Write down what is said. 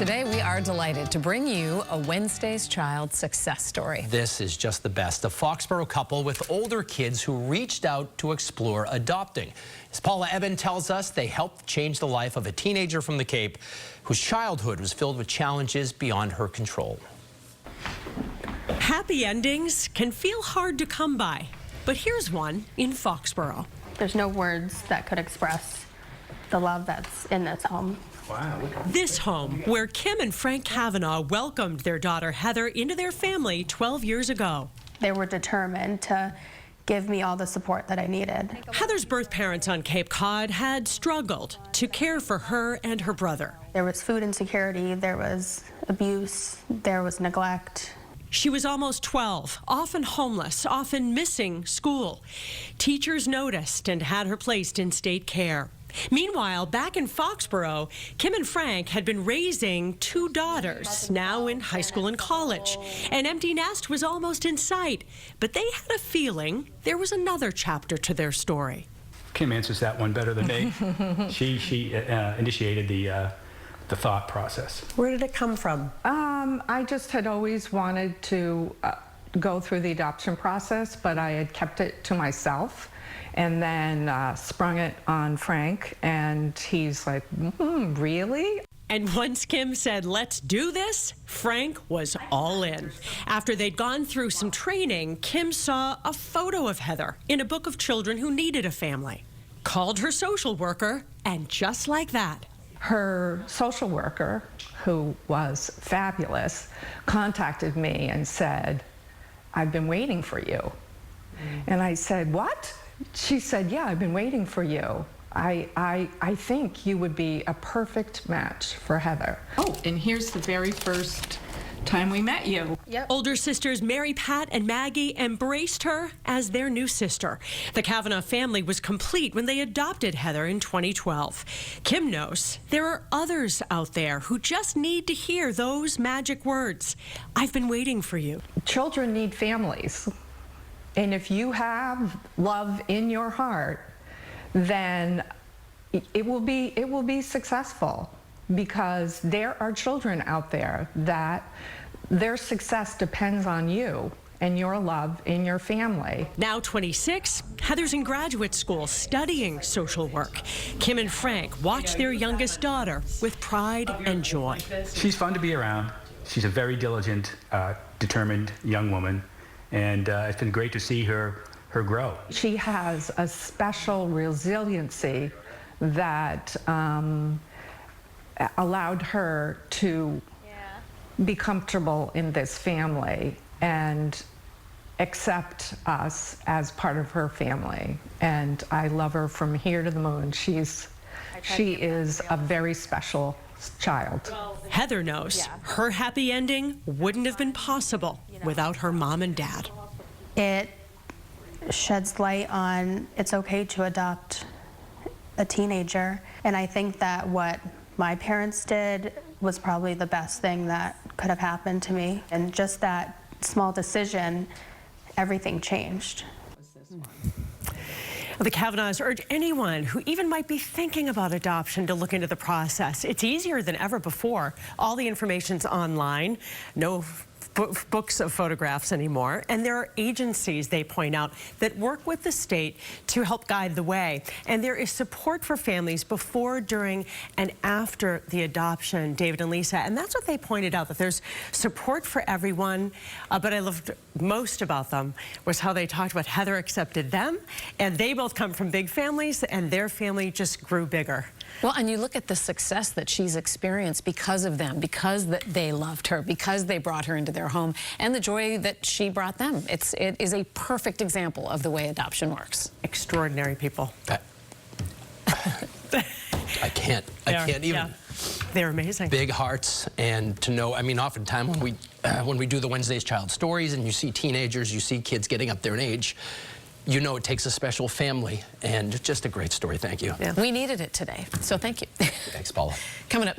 Today, we are delighted to bring you a Wednesday's Child success story. This is just the best. A Foxborough couple with older kids who reached out to explore adopting. As Paula Eben tells us, they helped change the life of a teenager from the Cape whose childhood was filled with challenges beyond her control. Happy endings can feel hard to come by, but here's one in Foxborough. There's no words that could express the love that's in this home. Wow. This home, where Kim and Frank Kavanaugh welcomed their daughter Heather into their family 12 years ago. They were determined to give me all the support that I needed. Heather's birth parents on Cape Cod had struggled to care for her and her brother. There was food insecurity, there was abuse, there was neglect. She was almost 12, often homeless, often missing school. Teachers noticed and had her placed in state care. Meanwhile, back in Foxborough, Kim and Frank had been raising two daughters, now in high school and college. An empty nest was almost in sight, but they had a feeling there was another chapter to their story. Kim answers that one better than me. She initiated the thought process. Where did it come from? I just had always wanted to go through the adoption process, but I had kept it to myself. And then sprung it on Frank, and he's like, really? And once Kim said, let's do this, Frank was all in. After they'd gone through some training, Kim saw a photo of Heather in a book of children who needed a family, called her social worker, and just like that, Her social worker, who was fabulous, contacted me and said, I've been waiting for you. And I said, what? She said, yeah, I've been waiting for you. I think you would be a perfect match for Heather. Oh, and here's the very first time we met you. Yep. Older sisters Mary Pat and Maggie embraced her as their new sister. The Kavanaugh family was complete when they adopted Heather in 2012. Kim knows there are others out there who just need to hear those magic words. I've been waiting for you. Children need families. And if you have love in your heart, then it will be successful, because there are children out there that their success depends on you and your love in your family. Now 26, Heather's in graduate school studying social work. Kim and Frank watch their youngest daughter with pride and joy. She's fun to be around. She's a very diligent, determined young woman. And it's been great to see her grow. She has a special resiliency that allowed her to be comfortable in this family and accept us as part of her family. And I love her from here to the moon. She is a very special child. Heather knows her happy ending wouldn't have been possible without her mom and dad. It sheds light on it's okay to adopt a teenager. And I think that what my parents did was probably the best thing that could have happened to me. And just that small decision, everything changed. The Kavanaughs urge anyone who even might be thinking about adoption to look into the process. It's easier than ever before. All the information's online. No books of photographs anymore. And there are agencies, they point out, that work with the state to help guide the way. And there is support for families before, during, and after the adoption, David and Lisa. And that's what they pointed out, that there's support for everyone. But I loved most about them was how they talked about Heather accepted them, and they both come from big families, and their family just grew bigger. Well, and you look at the success that she's experienced because of them, because they loved her, because they brought her into their home, and the joy that she brought them. It is a perfect example of the way adoption works. Extraordinary people. I can't even. Yeah. They're amazing. Big hearts, and to know, I mean, oftentimes when we do the Wednesday's Child stories and you see teenagers, you see kids getting up there in age, you know it takes a special family, and just a great story. Thank you. Yeah. We needed it today, so thank you. Thanks, Paula. Coming up.